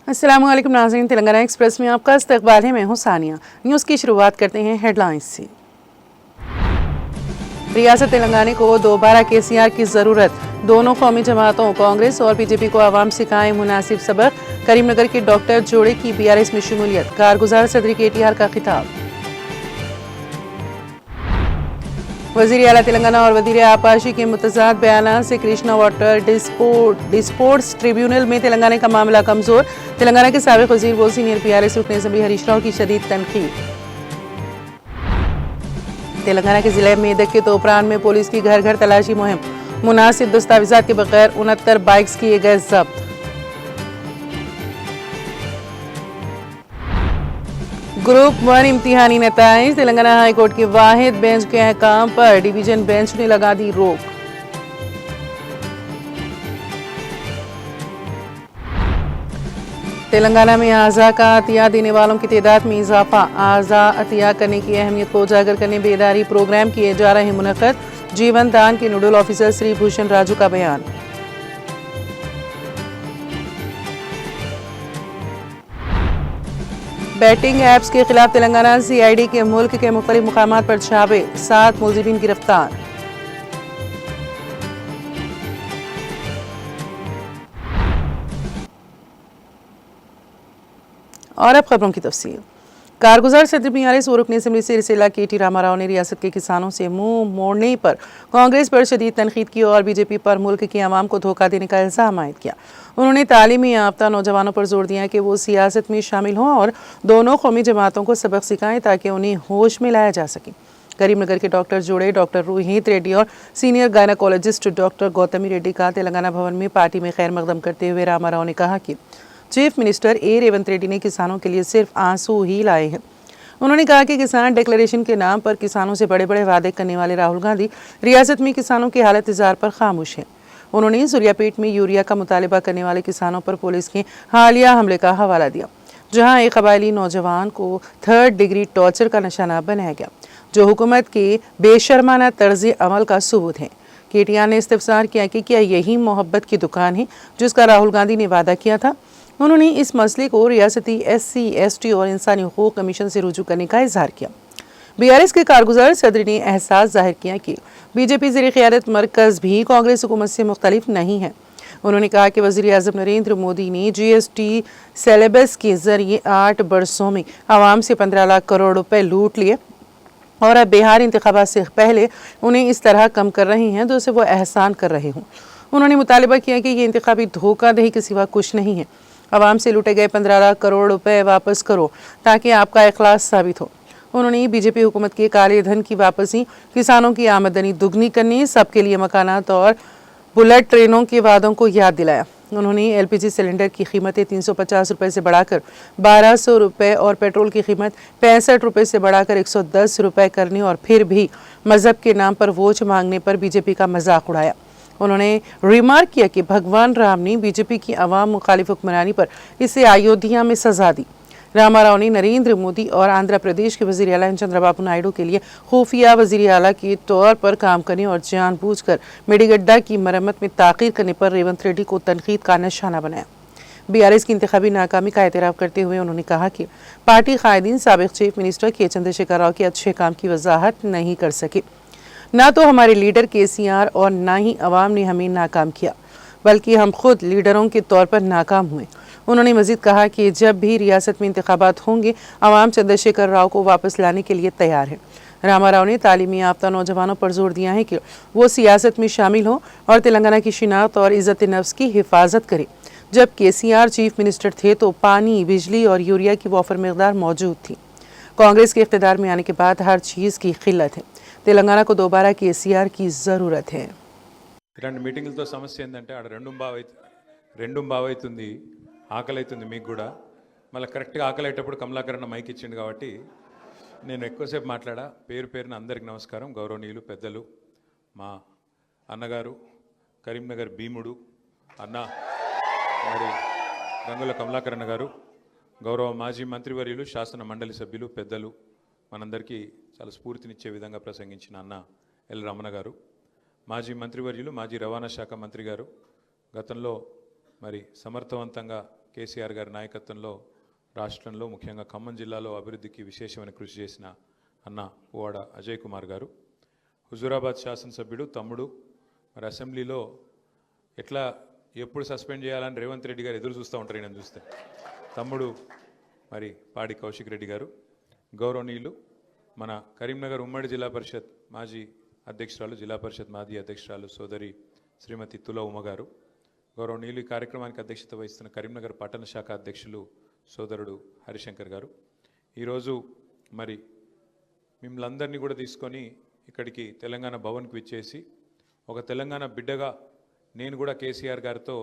अस्सलामुअलैकुम नाज़रीन, तेलंगाना एक्सप्रेस में आपका इस्तकबाल है। मैं हूं सानिया। न्यूज़ की शुरुआत करते हैं हेडलाइंस से। रियासत तेलंगाना को दोबारा केसीआर की ज़रूरत। दोनों कौमी जमातों कांग्रेस और बीजेपी को आवाम सिखाएं मुनासिब सबक। करीमनगर के डॉक्टर जोड़े की बीआरएस में शमूलियत। कारगुजार सदरी केटीआर का खिताब। वज़ीर आला तेलंगाना और वज़ीर आपाशी के मुतज़ाद बयान से कृष्णा वाटर डिस्पोर्ट्स ट्रिब्यूनल में तेलंगाना का मामला कमज़ोर। तेलंगाना के साबिक़ वज़ीर व सीनियर पीआरएस रुकन असम्बली हरीश राव की शदीद तनकीद। तेलंगाना के जिले मेदक के तोपरान में पुलिस की घर घर तलाशी मुहिम। मुनासिब दस्तावेजात के बगैर 69 बाइक्स किए गए जब्त। ग्रुप 1 इम्तिहानी नताइज। तेलंगाना हाई कोर्ट के वाहिद बेंच के अहकाम पर डिवीजन बेंच ने लगा दी रोक। तेलंगाना में आज़ा का अतिया देने वालों की तादाद में इजाफा। आज़ा अतिया करने की अहमियत को उजागर करने बेदारी प्रोग्राम किए जा रहे मुनक़द। जीवन दान के नोडल ऑफिसर श्री भूषण राजू का बयान। बैटिंग ऐप्स के खिलाफ तेलंगाना सीआईडी के मुल्क के मुख्तलिफ मुकामात पर छापे। 7 मुलजिमीन गिरफ्तार। और अब खबरों की तफसील। कारगुजार सदर बीआरएस और रुकन असम्बली से रिसेला केटी रामाराव ने रियासत के किसानों से मुंह मोड़ने पर कांग्रेस पर शदीद तनकीद की और बीजेपी पर मुल्क की आवाम को धोखा देने का इल्ज़ाम आयद किया। उन्होंने तालीमी याफ्ता नौजवानों पर जोर दिया कि वो सियासत में शामिल हों और दोनों कौमी जमातों को सबक सिखाएं ताकि उन्हें होश में लाया जा सके। करीमनगर के डॉक्टर जोड़े, डॉक्टर रोहित रेड्डी और senior gynaecologist doctor Gautami Reddy का तेलंगाना भवन में पार्टी में खैर मकदम करते हुए रामाराव ने कहा कि चीफ मिनिस्टर ए रेवंत रेड्डी ने किसानों के लिए सिर्फ आंसू ही लाए हैं। उन्होंने कहा कि किसान डिक्लेरेशन के नाम पर किसानों से बड़े बड़े वादे करने वाले राहुल गांधी रियासत में किसानों की हालत इज़हार पर खामोश हैं। उन्होंने सूर्यापेट में यूरिया का मुतालबा करने वाले किसानों पर पुलिस के हालिया हमले का हवाला दिया, जहां एक कबायली नौजवान को 3rd डिग्री टॉर्चर का निशाना बनाया गया, जो हुकूमत के बेशर्माना तर्ज अमल का सबूत है। केटीआर ने इस्तफसार किया कि क्या यही मोहब्बत की दुकान है जिसका राहुल गांधी ने वादा किया था। उन्होंने इस मसले को रियासती SC ST और इंसानी हुकूक कमीशन से रुजू करने का इजहार किया। बीआरएस के कारगुजार सदर ने एहसास जाहिर किया कि बीजेपी ज़ेर क़ियादत मरकज़ भी कांग्रेस हुकूमत से मुख्तलिफ नहीं है। उन्होंने कहा कि वज़ीर आज़म नरेंद्र मोदी ने GST सिलेबस के जरिए 8 बरसों में आवाम से 15 लाख करोड़ रुपए लूट लिए और अब बिहार इंतखाबात से पहले उन्हें इस तरह कम कर रहे हैं जैसे वो एहसान कर रहे हों। उन्होंने मुतालबा किया कि ये इंतखाबी धोखाधड़ी के सिवा कुछ नहीं है। आवाम से लूटे गए 15 लाख करोड़ रुपए वापस करो ताकि आपका इखलास साबित हो। उन्होंने बीजेपी हुकूमत के काले धन की वापसी, किसानों की आमदनी दुगनी करने, सबके लिए मकानात और बुलेट ट्रेनों के वादों को याद दिलाया। उन्होंने LPG सिलेंडर की कीमतें 350 रुपये से बढ़ाकर 1200 रुपये और पेट्रोल की कीमत 65 रुपये से बढ़ाकर 110 रुपये करने और फिर भी मजहब के नाम पर वोट मांगने पर बीजेपी का मजाक उड़ाया। उन्होंने रिमार्क किया कि भगवान राम ने बीजेपी की आवाम मुखालिफ हुक्मरानी पर इसे अयोध्या में सजा दी। रामाराव ने नरेंद्र मोदी और आंध्र प्रदेश के वज़ीर आला चंद्रबाबू नायडू के लिए खुफिया वज़ीर आला के तौर पर काम करने और जानबूझकर मेडीगड्डा की मरम्मत में ताख़ीर करने पर रेवंत रेड्डी को तनकीद का निशाना बनाया। बीआरएस की इंतखाबी नाकामी का एतराफ़ करते हुए उन्होंने कहा कि पार्टी कायदीन साबिक़ चीफ मिनिस्टर के चंद्रशेखर राव के अच्छे काम की वजाहत नहीं कर सके। ना तो हमारे लीडर केसीआर और ना ही अवाम ने हमें नाकाम किया, बल्कि हम खुद लीडरों के तौर पर नाकाम हुए। उन्होंने मजीद कहा कि जब भी रियासत में इंतखाबात होंगे, अवाम चंद्रशेखर राव को वापस लाने के लिए तैयार है। रामाराव ने तालीमी याफ्ता नौजवानों पर जोर दिया है कि वो सियासत में शामिल हों और तेलंगाना की शिनाख्त और इज़्ज़त नफ्स की हिफाजत करें। जब केसीआर चीफ मिनिस्टर थे तो पानी, बिजली और यूरिया की वॉफर मकदार मौजूद थी। कांग्रेस के इख्तिदार में आने के बाद हर चीज़ की किल्लत है। तेलंगाना को दोबारा केसीआर की ज़रूरत है। ఇలాంటి మీటింగులతో సమస్య ఏంటంటే ఆడ రెండు బావైతుంది, ఆకలి అవుతుంది మీకు కూడా. మళ్ళీ కరెక్ట్గా ఆకలి అయ్యేటప్పుడు కమలాకరణ మైక్ ఇచ్చిండు కాబట్టి నేను ఎక్కువసేపు మాట్లాడా. పేరు పేరున అందరికి నమస్కారం. గౌరవనీయులు పెద్దలు, మా అన్నగారు కరీంనగర్ భీముడు అన్న మరి గంగుల కమలాకరణ గారు, గౌరవ మాజీ మంత్రివర్యులు, శాసన మండలి సభ్యులు, పెద్దలు, మనందరికీ చాలా స్ఫూర్తినిచ్చే విధంగా ప్రసంగించిన అన్న ఎల్ రమణ గారు, మాజీ మంత్రివర్యులు, మాజీ రవాణా శాఖ మంత్రి గారు, గతంలో మరి సమర్థవంతంగా కేసీఆర్ గారి నాయకత్వంలో రాష్ట్రంలో ముఖ్యంగా ఖమ్మం జిల్లాలో అభివృద్ధికి విశేషమైన కృషి చేసిన అన్న పువ్వాడ అజయ్ కుమార్ గారు, హుజూరాబాద్ శాసనసభ్యుడు తమ్ముడు, మరి అసెంబ్లీలో ఎట్లా ఎప్పుడు సస్పెండ్ చేయాలని రేవంత్ రెడ్డి గారు ఎదురు చూస్తూ ఉంటారు నేను చూస్తే, తమ్ముడు మరి పాడి కౌశిక్ రెడ్డి గారు, గౌరవనీయులు మన కరీంనగర్ ఉమ్మడి జిల్లా పరిషత్ మాజీ అధ్యక్షురాలు, జిల్లా పరిషత్ మాజీ అధ్యక్షురాలు సోదరి శ్రీమతి తుల ఉమ గారు, గౌరవనీయులు ఈ కార్యక్రమానికి అధ్యక్షత వహిస్తున్న కరీంనగర్ పట్టణ శాఖ అధ్యక్షులు సోదరుడు హరిశంకర్ గారు, ఈరోజు మరి మిమ్మల్ని అందరినీ కూడా తీసుకొని ఇక్కడికి తెలంగాణ భవన్కి విచ్చేసి ఒక తెలంగాణ బిడ్డగా నేను కూడా కేసీఆర్ గారితో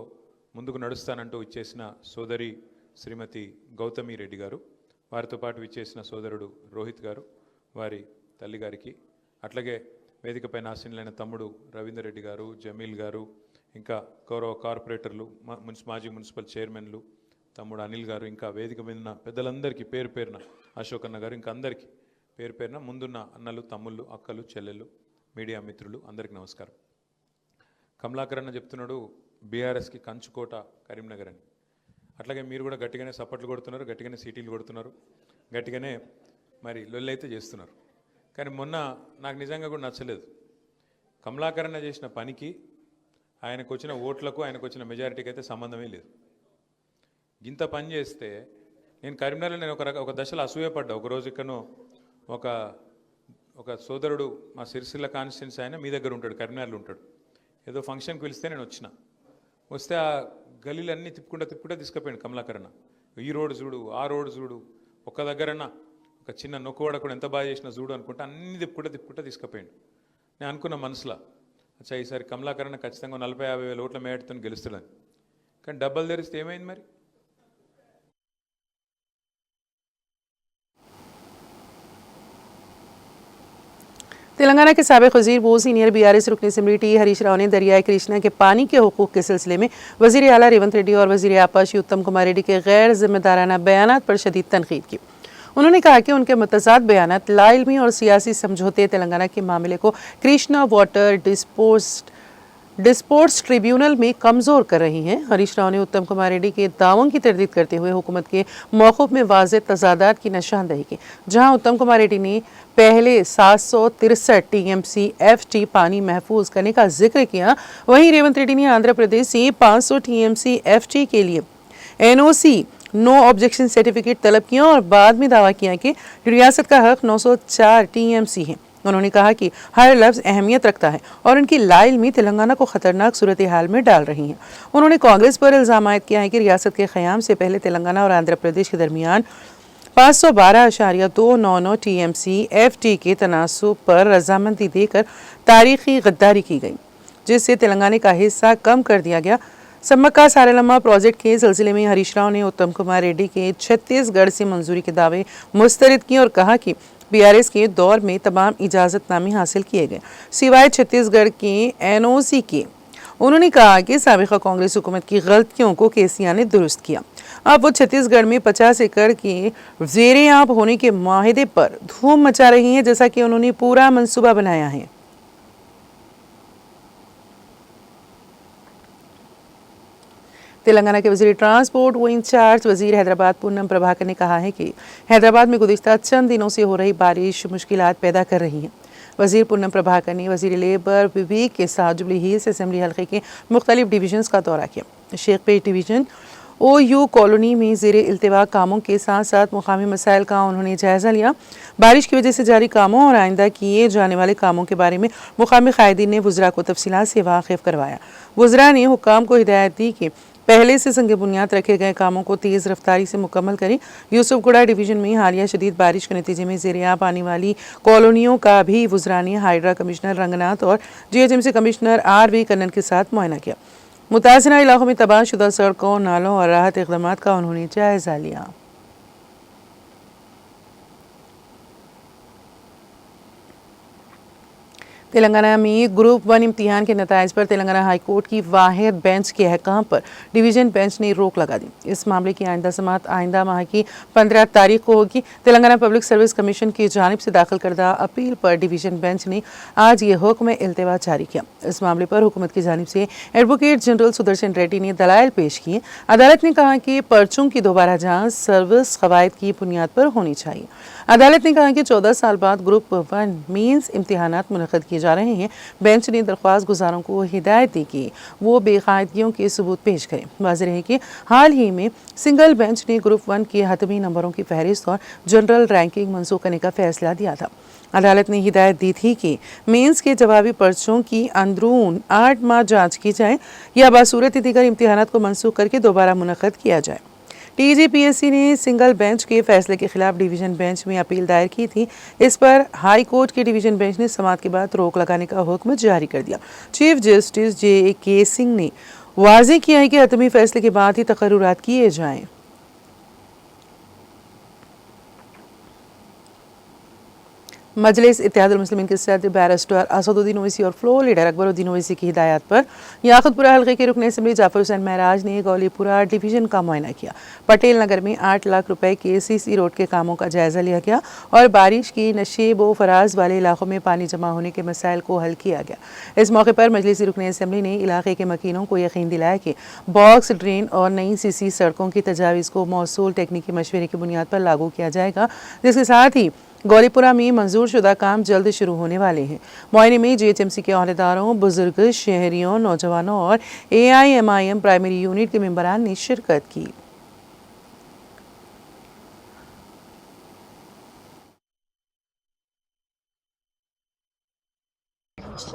ముందుకు నడుస్తానంటూ ఇచ్చేసిన సోదరి శ్రీమతి గౌతమి రెడ్డి గారు, వారితో పాటు విచ్చేసిన సోదరుడు రోహిత్ గారు, వారి తల్లి గారికి, అట్లాగే వేదికపైన ఆసీనులైన తమ్ముడు రవీందర్ రెడ్డి గారు, జమీల్ గారు, ఇంకా గౌరవ కార్పొరేటర్లు, మాజీ మున్సిపల్ చైర్మన్లు, తమ్ముడు అనిల్ గారు, ఇంకా వేదిక మీద ఉన్న పెద్దలందరికీ పేరు పేరున, అశోక్ అన్న గారు, ఇంకా అందరికీ పేరు పేరున, ముందున్న అన్నలు, తమ్ముళ్ళు, అక్కలు, చెల్లెళ్ళు, మీడియా మిత్రులు అందరికీ నమస్కారం. కమలాకర్ అన్న చెప్తున్నాడు బీఆర్ఎస్కి కంచుకోట కరీంనగర్ అని. అట్లాగే మీరు కూడా గట్టిగానే సపోర్ట్లు కొడుతున్నారు, గట్టిగానే సీటీలు కొడుతున్నారు, గట్టిగానే మరి లొల్లైతే చేస్తున్నారు. కానీ మొన్న నాకు నిజంగా కూడా నచ్చలేదు. కమలాకర్ అన్న చేసిన పనికి ఆయనకు వచ్చిన ఓట్లకు ఆయనకు వచ్చిన మెజారిటీకి అయితే సంబంధమే లేదు. ఇంత పని చేస్తే నేను కరీంనగర్లో నేను ఒక దశలో అసూయపడ్డా. ఒకరోజు ఇక్కడను ఒక సోదరుడు మా సిరిసిల్ల కాన్స్టిట్యున్సీ ఆయన మీ దగ్గర ఉంటాడు, కరీంనగర్లో ఉంటాడు. ఏదో ఫంక్షన్కి పిలిస్తే నేను వస్తే ఆ గలీలన్నీ తిప్పుకుంటా తీసుకుపోయాడు కమలాకరణ. ఈ రోడ్డు చూడు, ఆ రోడ్డు చూడు, ఒక్క దగ్గరన్నా ఒక చిన్న నొక్కువాడ కూడా ఎంత బాగా చేసిన చూడు అనుకుంటా అన్నీ తిప్పుకుంటా తీసుకుపోయాడు. నేను అనుకున్న మనసులో అచ్చా ఈసారి కమలాకరణ ఖచ్చితంగా 40-50 వేల ఓట్ల మేటతో గెలుస్తాడని. కానీ డబ్బలు తెరిస్తే ఏమైంది మరి? तेलंगाना के साबिक वजीर वो सीनियर बीआरएस रुकन असेंबली हरीश राव ने दरियाई कृष्णा के पानी के हुकूक के सिलसिले में वजीर आला रेवंत रेड्डी और वजीर आपाशी उत्तम कुमार रेड्डी के गैर जिम्मेदाराना बयानात पर शदीद तनकीद की। उन्होंने कहा कि उनके मुतज़ाद बयानात लाइल्मी और सियासी समझौते तेलंगाना के मामले को कृष्णा वाटर डिस्पोर्ट्स ट्रिब्यूनल में कमज़ोर कर रही हैं। हरीश राव ने उत्तम कुमार रेड्डी के दावों की तरदीद करते हुए हुकूमत के मौक़िफ़ में वाज़ेह तज़ादात की निशानदही की। जहां उत्तम कुमार रेड्डी ने पहले 763 टीएमसी एफटी पानी महफूज करने का जिक्र किया, वहीं रेवंत रेड्डी ने आंध्र प्रदेश से 500 टीएमसी एफटी के लिए एनओसी नो ऑब्जेक्शन सर्टिफिकेट तलब किया और बाद में दावा किया कि रियासत का हक 904 टीएमसी है। उन्होंने कहा कि हर लफ्ज़ अहमियत रखता है और उनकी लाइल्मी तेलंगाना को खतरनाक सूरत हाल में डाल रही हैं। उन्होंने कांग्रेस पर इल्ज़ाम आयद किया है कि रियासत के क़याम से पहले तेलंगाना और आंध्र प्रदेश के दरमियान 512.299 टीएमसी एफटी के तनासुब पर रजामंदी देकर तारीखी गद्दारी की गई, जिससे तेलंगाना का हिस्सा कम कर दिया गया। सम्मक्का सारेलम्मा प्रोजेक्ट के सिलसिले में हरीश राव ने उत्तम कुमार रेड्डी के छत्तीसगढ़ से मंजूरी के दावे मुस्तरद किए और कहा कि बीआरएस के दौर में तमाम इजाज़तनामे हासिल किए गए सिवाय छत्तीसगढ़ के एनओसी के। उन्होंने कहा कि साबिक़ा कांग्रेस हुकूमत की गलतियों को केसीआर ने दुरुस्त किया। अब वो छत्तीसगढ़ में 50 एकड़ के ज़ेरे आब होने के माहिदे पर धूम मचा रही हैं, जैसा कि उन्होंने पूरा मंसूबा बनाया है। तेलंगाना के वजीर ट्रांसपोर्ट व इंचार्ज वजीर हैदराबाद पूनम प्रभाकर ने कहा है कि हैदराबाद में गुज़िश्ता चंद दिनों से हो रही बारिश मुश्किलात पैदा कर रही है। वजीर पूनम प्रभाकर ने वजीर लेबर विवेक के साथ जुबली हिल्स असेंबली हल्के के मुख्तलिफ डिवीजन्स का दौरा किया। शेखपेट डिवीजन OU कॉलोनी में ज़ेरे इल्तिवा कामों के साथ साथ मुकामी मसाइल का उन्होंने जायज़ा लिया। बारिश की वजह से जारी कामों और आइंदा किए जाने वाले कामों के बारे में मुकामी कायदीन ने वज़रा को तफसीलात से वाकिफ़ करवाया। वज़रा ने हुक्काम को हिदायत दी कि पहले से संग बुनियाद रखे गए कामों को तेज़ रफ्तारी से मुकम्मल करें। यूसुफगुड़ा डिवीज़न में हालिया शदीद बारिश के नतीजे में ज़ेरे-आब आने वाली कॉलोनियों का भी वज़रा ने हाइड्रा कमिश्नर रंगनाथ और GHMC कमिश्नर RV कन्नन के साथ मुआयना किया। मुतासिरा इलाकों में तबाह शुदा सड़कों, नालों और राहत इक़दामात का उन्होंने जायज़ा लिया। तेलंगाना में ग्रुप 1 इम्तिहान के नताइज पर तेलंगाना हाई कोर्ट की वाहिद बेंच के अहकाम पर डिवीजन बेंच ने रोक लगा दी। इस मामले की आइंदा समाअत आइंदा माह की 15 तारीख को होगी। तेलंगाना पब्लिक सर्विस कमीशन की जानिब से दाखिल करदा अपील पर डिवीजन बेंच ने आज ये हुक्म इल्तिवा जारी किया। इस मामले पर हुकूमत की जानिब से एडवोकेट जनरल सुदर्शन रेड्डी ने दलाइल पेश किए। अदालत ने कहा कि पर्चों की दोबारा जांच सर्विस कवायद की बुनियाद पर होनी चाहिए। अदालत ने कहा कि 14 साल बाद ग्रुप 1 मीन्स इम्तिहानात मुनक़्क़िद किए जा रहे हैं। बेंच ने दरख्वास्त गुजारों को हिदायत दी कि वो बेकायदगियों के सबूत पेश करें। वाज़ेह है कि हाल ही में सिंगल बेंच ने ग्रुप 1 के हतमी नंबरों की फहरिस्त और जनरल रैंकिंग मंसूख करने का फैसला दिया था। अदालत ने हिदायत दी थी कि मेंस के जवाबी पर्चों की अंदरून 8 माह जांच की जाए या बासूरत दीगर इम्तिहानात को मनसूख करके दोबारा मुनक़्क़िद किया जाए। TGPSC ने सिंगल बेंच के फैसले के खिलाफ डिवीजन बेंच में अपील दायर की थी। इस पर हाई कोर्ट के डिवीजन बेंच ने समाअत के बाद रोक लगाने का हुक्म जारी कर दिया। चीफ जस्टिस JK सिंह ने वाज़ेह किया है कि हतमी फैसले के बाद ही तकर्रुरात किए जाएं। मजलिस इत्तेहादुल मुस्लिमीन के सदर बैरिस्टर असदुद्दीन ओवैसी और फ्लोर लीडर अकबरुद्दीन ओवैसी की हिदायत पर याकुतपुरा हल्के के रुकन असम्बली जाफर हुसैन महराज ने गौलीपुरा डिवीजन का मुआयना किया। पटेल नगर में 8 लाख रुपए के CC रोड के कामों का जायजा लिया गया और बारिश की नशेब व फराज वाले इलाकों में पानी जमा होने के मसाइल को हल किया गया। इस मौके पर मजलिसी रुकन असम्बली ने इलाके के मकीनों को यकीन दिलाया कि बॉक्स ड्रेन और नई CC सड़कों की तजावीज़ को मौसूल टेक्निकी मशवरे की बुनियाद पर लागू किया जाएगा, जिसके साथ ही गौलीपुरा में मंजूर शुदा काम जल्द शुरू होने वाले हैं। मुआयने में GHMC के अहदेदारों, बुजुर्ग, शहरियों, नौजवानों और AIMIM प्राइमरी यूनिट के मेंबरान ने शिरकत की।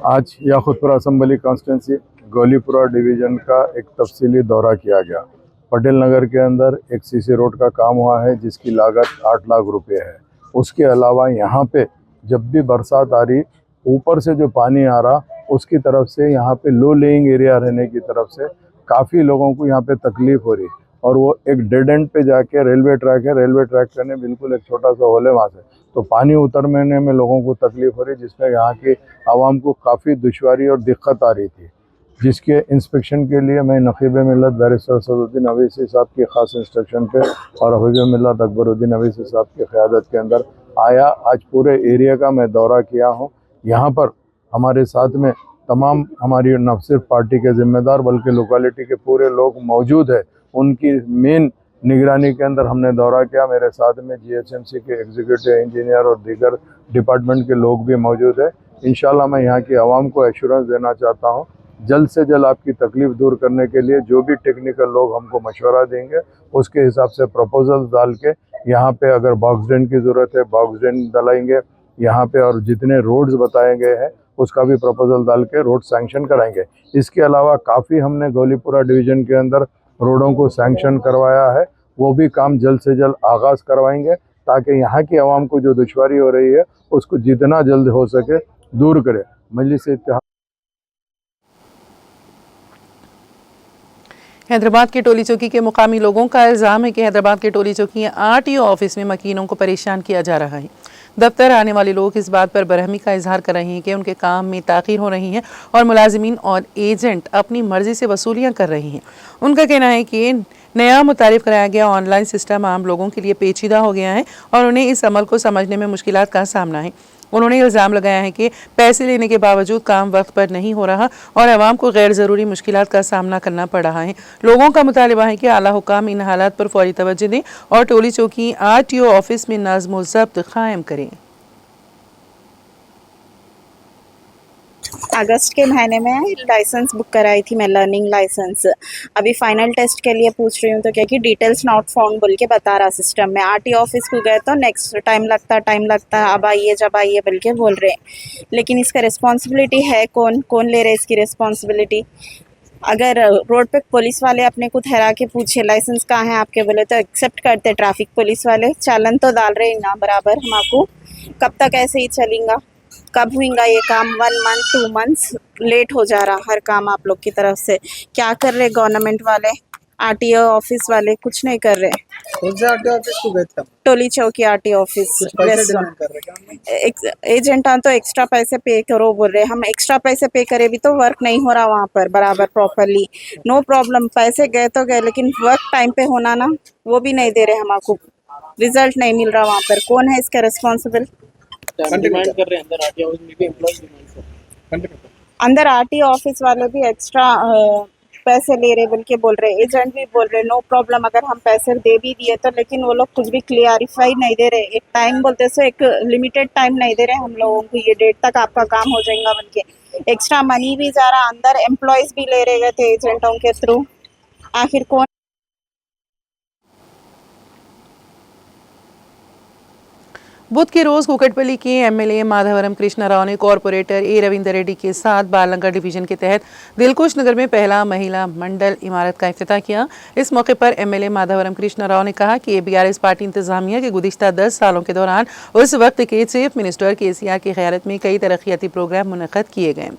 आज Yakutpura assembly constituency Gaulipura division का एक तफसीली दौरा किया गया। पटेल नगर के अंदर एक CC रोड का काम हुआ है जिसकी लागत 8 लाख रुपए है। उसके अलावा यहाँ पे जब भी बरसात आ रही, ऊपर से जो पानी आ रहा उसकी तरफ से यहाँ पे लो लेइंग एरिया रहने की तरफ से काफ़ी लोगों को यहाँ पे तकलीफ़ हो रही और वो एक डेड एंड पे जाके रेलवे ट्रैक है, रेलवे ट्रैक करने बिल्कुल एक छोटा सा होल है वहाँ से, तो पानी उतरने में लोगों को तकलीफ़ हो रही, जिसमें यहाँ की आवाम को काफ़ी दुश्वारी और दिक्कत आ रही थी। जिसके इंस्पेक्शन के लिए मैं नकीब मिल्लत बैरिस्टर असदुद्दीन ओवैसी साहब की ख़ास इंस्ट्रक्शन पे और हबीब मिल्लत अकबरुद्दीन ओवैसी साहब की क़यादत के अंदर आया। आज पूरे एरिया का मैं दौरा किया हूँ। यहाँ पर हमारे साथ में तमाम हमारी न सिर्फ पार्टी के ज़िम्मेदार बल्कि लोकेलिटी के पूरे लोग मौजूद है। उनकी मेन निगरानी के अंदर हमने दौरा किया। मेरे साथ में GHMC के एग्जीक्यूटिव इंजीनियर और दीगर डिपार्टमेंट के लोग भी मौजूद है। इंशाल्लाह मैं यहाँ की आवाम को एश्योरेंस देना चाहता हूँ, जल्द से जल्द आपकी तकलीफ़ दूर करने के लिए जो भी टेक्निकल लोग हमको मशवरा देंगे उसके हिसाब से प्रपोजल डाल के यहाँ पे अगर बॉक्स ड्रेन की ज़रूरत है बॉक्स ड्रेन डलाएंगे यहाँ पे, और जितने रोड्स बताए गए हैं उसका भी प्रपोजल डाल के रोड सैंक्शन कराएंगे। इसके अलावा काफ़ी हमने गौलीपुरा डिवीज़न के अंदर रोडों को सैंक्शन करवाया है, वो भी काम जल्द से जल्द आगाज़ करवाएंगे ताकि यहाँ की आवाम को जो दुश्वारी हो रही है उसको जितना जल्द हो सके दूर करें। मजलिस इत्तेहाद हैदराबाद के टोली चौकी के मुकामी लोगों का इल्ज़ाम है कि हैदराबाद के टोली चौकी RTO ऑफिस में मकीनों को परेशान किया जा रहा है। दफ्तर आने वाले लोग इस बात पर बरहमी का इजहार कर रहे हैं कि उनके काम में ताख़ीर हो रही है और मुलाजिमीन और एजेंट अपनी मर्जी से वसूलियाँ कर रहे हैं। उनका कहना है कि नया मुतारिफ कराया गया ऑनलाइन सिस्टम आम लोगों के लिए पेचीदा हो गया है और उन्हें इस अमल को समझने में मुश्किलात का सामना है। उन्होंने इल्ज़ाम लगाया है कि पैसे लेने के बावजूद काम वक्त पर नहीं हो रहा और आवाम को गैर ज़रूरी मुश्किलात का सामना करना पड़ रहा है। लोगों का मुतालिबा है कि आला हुकाम इन हालात पर फौरी तवज्जो दें और टोली चौकी RTO ऑफिस में नज़्म व ज़ब्त कायम करें। अगस्त के महीने में लाइसेंस बुक कराई थी मैं, लर्निंग लाइसेंस। अभी फाइनल टेस्ट के लिए पूछ रही हूँ तो क्या कि डिटेल्स नॉट फाउंड बोल के बता रहा सिस्टम में। RTO ऑफिस को गए तो नेक्स्ट टाइम लगता अब आइए जब आइए बोल के बोल रहे हैं, लेकिन इसका रिस्पॉन्सिबिलिटी है कौन ले रहे इसकी रिस्पॉन्सिबिलिटी। अगर रोड पे पुलिस वाले अपने को ठहरा के पूछे लाइसेंस कहाँ है आपके बोले तो एक्सेप्ट करते ट्रैफिक पुलिस वाले, चालन तो डाल रहे हैं ना बराबर हमको। कब तक ऐसे ही चलेगा, कब होगा ये काम? 1 मंथ 2 मंथ्स लेट हो जा रहा हर काम आप लोग की तरफ से। क्या कर रहे गवर्नमेंट वाले, RTO ऑफिस वाले? कुछ नहीं कर रहे। कौन से आरटीओ ऑफिस को गए थे आप? टोली चौकी आरटी ऑफिस कुछ पैसे वेस्ट डिमांड कर रहे हैं क्या? एजेंट तो एक्स्ट्रा पैसे पे करो बोल रहे। हम एक्स्ट्रा पैसे पे करे भी तो वर्क नहीं हो रहा वहाँ पर बराबर प्रॉपरली। नो प्रॉब्लम, पैसे गए तो गए, लेकिन वर्क टाइम पे होना ना, वो भी नहीं दे रहे हमको। रिजल्ट नहीं मिल रहा वहाँ पर। कौन है इसका रिस्पॉन्सिबल? डिमांड कर रहे हैं अंदर आरटीओ ऑफिस में भी एम्प्लॉइज डिमांड कर रहे हैं। अंदर आरटी ऑफिस वाले भी एक्स्ट्रा पैसे ले रहे बोल के बोल रहे। एजेंट भी बोल रहे नो प्रॉब्लम, अगर हम पैसे दे भी दिए तो, लेकिन वो लोग कुछ भी क्लियरिफाई नहीं दे रहे। एक टाइम बोलते सो एक लिमिटेड टाइम नहीं दे रहे हम लोगों को, ये डेट तक आपका काम हो जाएगा बोल के। एक्स्ट्रा मनी भी जा रहा, अंदर एम्प्लॉयज भी ले रहे थे एजेंटों के थ्रू। आखिर कौन? बुध के रोज कुकटपल्ली के एमएलए माधवरम कृष्णा राव ने कॉरपोरेटर ए रविंदर रेड्डी के साथ बालनगर डिवीजन के तहत दिलकुश नगर में पहला महिला मंडल इमारत का इफ्तिताह किया। इस मौके पर एमएलए माधवरम कृष्णा राव ने कहा कि बीआरएस पार्टी इंतजामिया के गुज़िश्ता 10 सालों के दौरान उस वक्त के चीफ मिनिस्टर केसीआर की क़यादत में कई तरक्याती प्रोग्राम मुनक़द किए गए।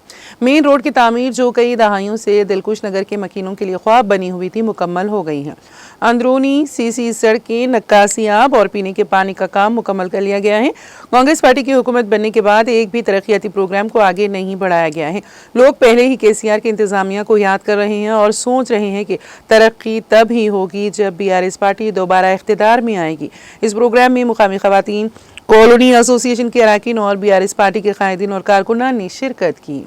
मेन रोड की तामीर जो कई दहाइयों से दिलकुश नगर के मकीनों के लिए ख्वाब बनी हुई थी, मुकम्मल हो गई हैं। अंदरूनी सीसी सड़कें, नक्कासियाब और पीने के पानी का काम मुकम्मल कर लिया गया है। कांग्रेस पार्टी की हुकूमत बनने के बाद एक भी तरक्याती प्रोग्राम को आगे नहीं बढ़ाया गया है। लोग पहले ही केसीआर के इंतजामिया को याद कर रहे हैं और सोच रहे हैं कि तरक्की तब ही होगी जब बीआरएस पार्टी दोबारा इख्तिदार में आएगी। इस प्रोग्राम में मुकामी खवातीन, कॉलोनी एसोसिएशन के अरकान और बीआरएस पार्टी के कायदीन और कारकुनान ने शिरकत की।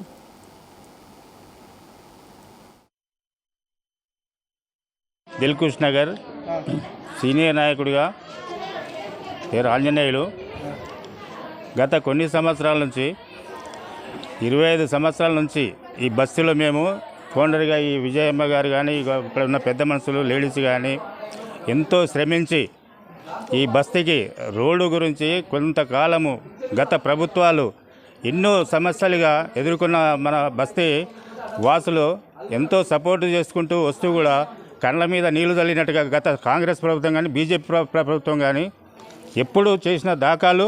దిల్కుష్ నగర్ సీనియర్ నాయకుడిగా పేరు ఆంజనేయులు గత కొన్ని సంవత్సరాల నుంచి 25 సంవత్సరాల నుంచి ఈ బస్తీలో మేము ఫౌండర్గా ఈ విజయమ్మ గారు కానీ ఇక్కడ ఉన్న పెద్ద మనుషులు లేడీస్ కానీ ఎంతో శ్రమించి ఈ బస్తీకి రోడ్డు గురించి కొంతకాలము గత ప్రభుత్వాలు ఎన్నో సమస్యలుగా ఎదుర్కొన్న మన బస్తీ వాసులు ఎంతో సపోర్టు చేసుకుంటూ వస్తూ కూడా కళ్ళ మీద నీళ్లు చల్లినట్టుగా గత కాంగ్రెస్ ప్రభుత్వం కానీ బీజేపీ ప్రభుత్వం కానీ ఎప్పుడు చేసిన దాఖలు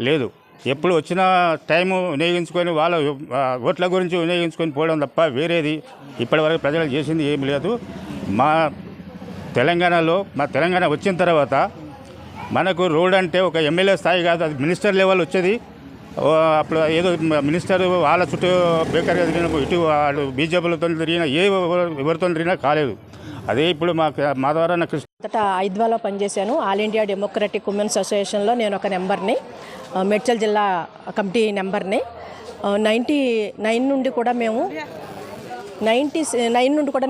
లేదు. ఎప్పుడు వచ్చిన టైము వినియోగించుకొని వాళ్ళ ఓట్ల గురించి వినియోగించుకొని పోవడం తప్ప వేరేది ఇప్పటివరకు ప్రజలకు చేసింది ఏమి లేదు. మా తెలంగాణ వచ్చిన తర్వాత మనకు రోడ్ అంటే ఒక ఎమ్మెల్యే స్థాయి కాదు, అది మినిస్టర్ లెవెల్ వచ్చేది. అప్పుడు ఏదో మినిస్టర్ వాళ్ళ చుట్టూ బేకర్గా తిరిగిన ఇటు వాళ్ళు బీజేపీలతో తిరిగిన ఎవరితో తిరిగినా కాలేదు. అదే ఇప్పుడు మా మాధవరన్న కృష్ణ ఐద్వాలో పనిచేశాను. ఆల్ ఇండియా డెమోక్రటిక్ ఉమెన్స్ అసోసియేషన్లో నేను ఒక నెంబర్ని, మేడ్చల్ జిల్లా కమిటీ నెంబర్ని. 99 నుండి కూడా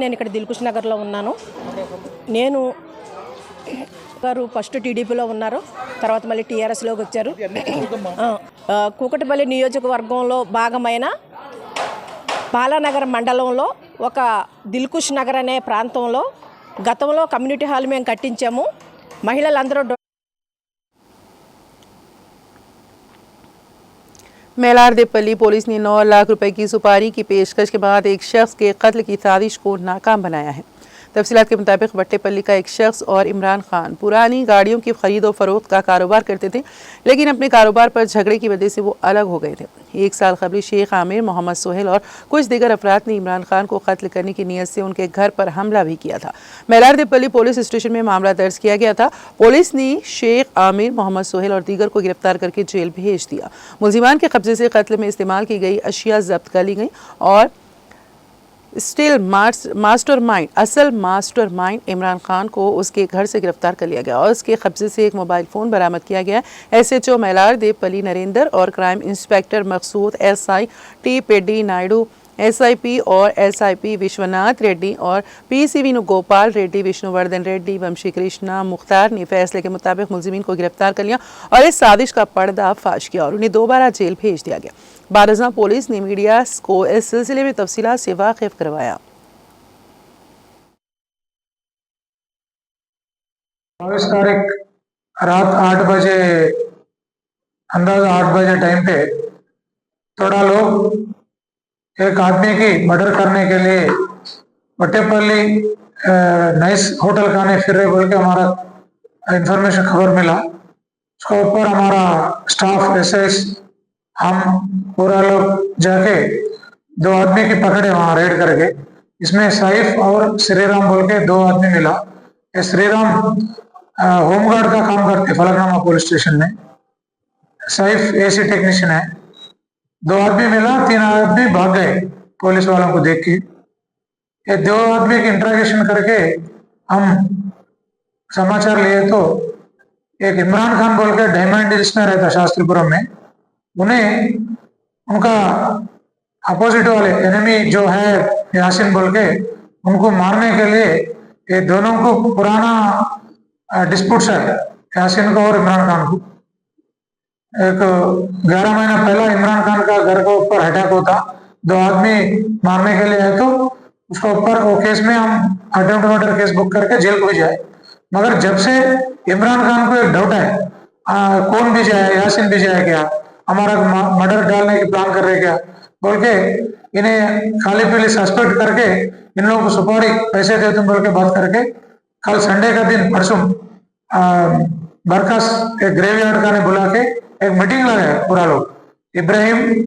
నేను ఇక్కడ దిల్కుష్ నగర్లో ఉన్నాను. నేను గారు ఫస్ట్ టీడీపీలో ఉన్నారు, తర్వాత మళ్ళీ టీఆర్ఎస్లోకి వచ్చారు. కూకట్పల్లి నియోజకవర్గంలో భాగమైన బాలానగర్ మండలంలో ఒక దిల్కుష్ నగర్ అనే ప్రాంతంలో గతంలో కమ్యూనిటీ హాల్ మేము కట్టించాము. మహిళలందరూ मेलारदेपल्ली पुलिस ने 9 लाख रुपए की सुपारी की पेशकश के बाद एक शख्स के कत्ल की साजिश को नाकाम बनाया है। तफसीलात के मुताबिक वट्टेपल्ली का एक शख्स और इमरान खान पुरानी गाड़ियों की खरीद और फरोख्त का कारोबार करते थे, लेकिन अपने कारोबार पर झगड़े की वजह से वो अलग हो गए थे। 1 साल कबल शेख आमिर, मोहम्मद सोहेल और कुछ दीगर अफराद ने इमरान खान को कत्ल करने की नीयत से उनके घर पर हमला भी किया था। मेलारदेपल्ली पुलिस स्टेशन में मामला दर्ज किया गया था। पुलिस ने शेख आमिर, मोहम्मद सोहेल और दीगर को गिरफ्तार करके जेल भेज दिया। मुलजिमान के कब्जे से कत्ल में इस्तेमाल की गई अशिया जब्त कर ली गई और असल मास्टरमाइंड इमरान खान को उसके घर से गिरफ्तार कर लिया गया और उसके कब्जे से एक मोबाइल फ़ोन बरामद किया गया। SHO मेलारदेपल्ली नरेंद्र और क्राइम इंस्पेक्टर मकसूद, SI T Peddie Naidu, SIP और SIP विश्वनाथ रेड्डी और PC वेणुगोपाल रेड्डी, विष्णुवर्धन रेड्डी, वंशी कृष्णा मुख्तार ने फैसले के मुताबिक मुलजिमीन को गिरफ्तार कर लिया और इस साजिश का पर्दा फाश किया और उन्हें दोबारा जेल भेज दिया गया। बारजा पुलिस ने मीडिया को इस सिलसिले में तफसीलात से वाकिफ करवाया। तारीख रात 8 बजे, अंदाजा 8 बजे टाइम पे थोड़ा लोग एक आदमी की मर्डर करने के लिए वट्टेपल्ली नाइस होटल खाने फिर रहे बोल के हमारा इंफॉर्मेशन खबर मिला। उसके ऊपर हमारा स्टाफ SIs हम पूरा लोग जाके 2 आदमी की पकड़े वहाँ रेड करके। इसमें साइफ और श्रीराम बोल के 2 आदमी मिला। ये श्रीराम होमगार्ड का काम करते फलकनामा पुलिस स्टेशन में। सैफ एसी टेक्नीशियन है। 2 आदमी मिला, 3 आदमी भाग गए पुलिस वालों को देख के। ये 2 आदमी की इंट्रोगेशन करके हम समाचार लिए तो एक इमरान खान बोल के डायमंड हिल्स में रहता शास्त्रीपुरम में, उन्हें उनका अपोजिट वाले एनिमी जो है यासीन बोल के उनको मारने के लिए ये दोनों को पुराना डिस्प्यूट्स है, यासीन को और इमरान खान को। एक 11 महीना पहला इमरान खान का घर के ऊपर अटैक होता, 2 आदमी मारने के लिए है तो उसके ऊपर वो केस में हम अटेम्प्ट मर्डर केस बुक करके जेल को जाए। मगर जब से इमरान खान को एक डाउट है कौन भी जाए, यासीन भी जाए क्या, हमारा मर्डर डालने की प्लान कर रहे क्या बोल के इन्हें खाली पीली सस्पेक्ट करके इन लोगों को सुपारी पैसे दे तुम बोल के बात करके कल संडे का दिन परसों बरकास एक ग्रेवयार्ड का ने बुला के एक मीटिंग लगाया पूरा लोग। इब्राहिम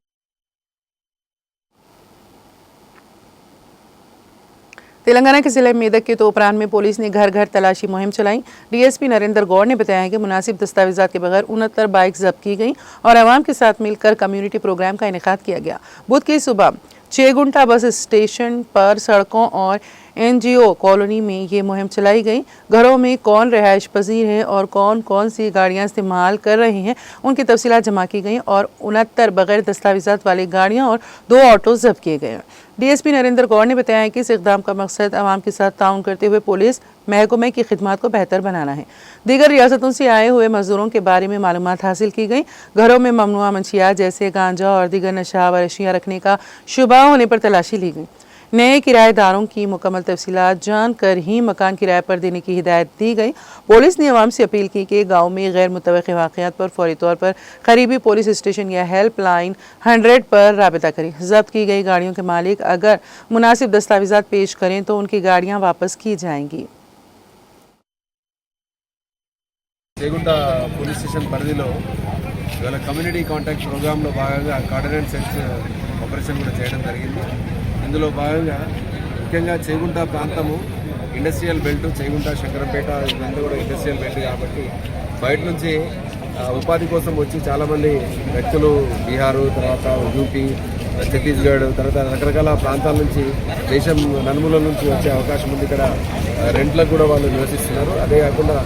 तेलंगाना के जिले मेदक के तोपरान में पुलिस ने घर घर तलाशी मुहिम चलाई। डीएसपी नरेंद्र गौड़ ने बताया कि मुनासिब दस्तावेजात के बगैर 69 बाइक जब्त की गई और आवाम के साथ मिलकर कम्युनिटी प्रोग्राम का इनेकाद किया गया। बुध की सुबह चेगुंटा बस स्टेशन पर सड़कों और एनजीओ कॉलोनी में ये मुहिम चलाई गई। घरों में कौन रिहाइश पजीर है और कौन कौन सी गाड़ियां इस्तेमाल कर रहे हैं उनकी तफसीलात जमा की गई और 69 बगैर दस्तावेजात वाली गाड़ियां और 2 ऑटो जब्त किए गए। डीएसपी नरेंद्र गौड़ ने बताया कि इस इक़दाम का मकसद आवाम के साथ ताउन करते हुए पुलिस महकमे की खिदमत को बेहतर बनाना है। दीगर रियासतों से आए हुए मजदूरों के बारे में मालूमात हासिल की गई। घरों में ममनुआ मंशियात जैसे गांजा और दीगर नशावर अशिया रखने का शुबा होने पर तलाशी ली गई। नए किराएदारों की मुकम्मल तफसीलात जानकर ही मकान किराए पर देने की हिदायत दी गई। पुलिस ने अवाम से अपील की कि गाँव में गैर मुतवक्किल वाक़यात पर फौरी तौर पर करीबी पुलिस स्टेशन या हेल्पलाइन 100 पर राबिता करें। जब्त की गई गाड़ियों के मालिक अगर मुनासिब दस्तावेजात पेश करें तो उनकी गाड़ियाँ वापस की जाएंगी। చేగుంట పోలీస్ స్టేషన్ పరిధిలో ఇవాళ కమ్యూనిటీ కాంటాక్ట్ ప్రోగ్రాంలో భాగంగా కార్డినెంట్ సెర్చ్ ఆపరేషన్ కూడా చేయడం జరిగింది. ఇందులో భాగంగా ముఖ్యంగా చేగుంట ప్రాంతము ఇండస్ట్రియల్ బెల్ట్, చేగుంట శంకరంపేట ఇదంతా కూడా ఇండస్ట్రియల్ బెల్ట్ కాబట్టి బయట నుంచి ఉపాధి కోసం వచ్చి చాలామంది వ్యక్తులు బీహారు, తర్వాత యూపీ, ఛత్తీస్గఢ్, తర్వాత రకరకాల ప్రాంతాల నుంచి దేశం నలుమూలల నుంచి వచ్చే అవకాశం ఉంది. ఇక్కడ రెంట్లకు కూడా వాళ్ళు నివసిస్తున్నారు. అదే కాకుండా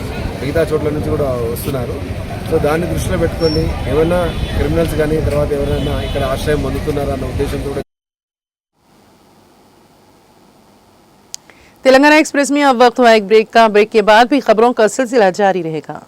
మిగతా చోట్ల నుంచి కూడా వస్తున్నారు. సో దాన్ని దృష్టిలో పెట్టుకొని ఏమైనా క్రిమినల్స్ కానీ తర్వాత ఎవరైనా ఇక్కడ ఆశ్రయం పొందుతున్నారన్న ఉద్దేశంతో కూడా तेलंगाना एक्सप्रेस में अब वक्त हुआ एक ब्रेक का। ब्रेक के बाद भी खबरों का सिलसिला जारी रहेगा।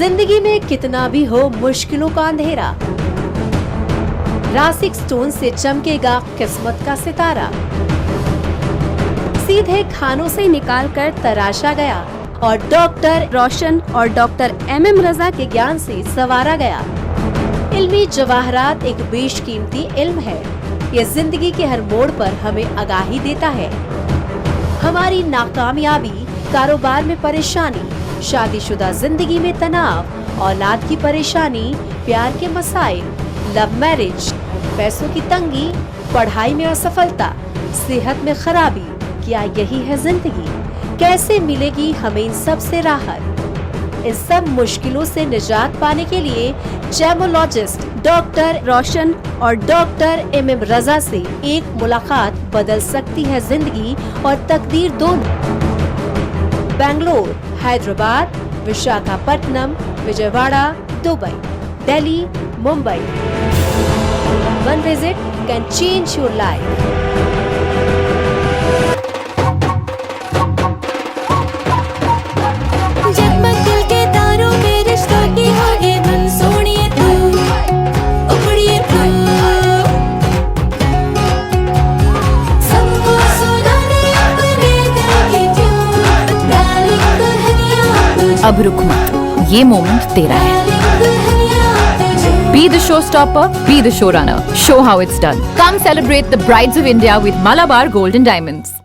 जिंदगी में कितना भी हो मुश्किलों का अंधेरा, रासिक स्टोन से चमकेगा किस्मत का सितारा। सीधे खानों से निकालकर तराशा गया और डॉक्टर रोशन और डॉक्टर MM रजा के ज्ञान से संवारा गया। इल्मी जवाहरात एक बेशकीमती इल्म है। ये जिंदगी के हर मोड़ पर हमें आगाही देता है। हमारी नाकामयाबी, कारोबार में परेशानी, शादीशुदा जिंदगी में तनाव, औलाद की परेशानी, प्यार के मसाइल, लव मैरिज, पैसों की तंगी, पढ़ाई में असफलता, सेहत में खराबी, क्या यही है जिंदगी? कैसे मिलेगी हमें इन सब से राहत? इन सब मुश्किलों से निजात पाने के लिए जेमोलॉजिस्ट डॉक्टर रोशन और डॉक्टर MM रजा से एक मुलाकात बदल सकती है जिंदगी और तकदीर दोनों। Bangalore, Hyderabad, Visakhapatnam, Vijayawada, Dubai, Delhi, Mumbai. One visit can change your life. जगमग दिल के तारों में रिश्तों की होगी धुन, सोनिए तू, उखड़िए तू, सबको सुनाने अपने दिल की ट्यून, डार्लिंग दुल्हनिया तुझे, अब रुक मत, ये मोमेंट तेरा है। डार्लिंग दुल्हनिया तुझे। Be the showstopper, be the showrunner. Show how it's done. Come celebrate the Brides of India with Malabar Gold and Diamonds.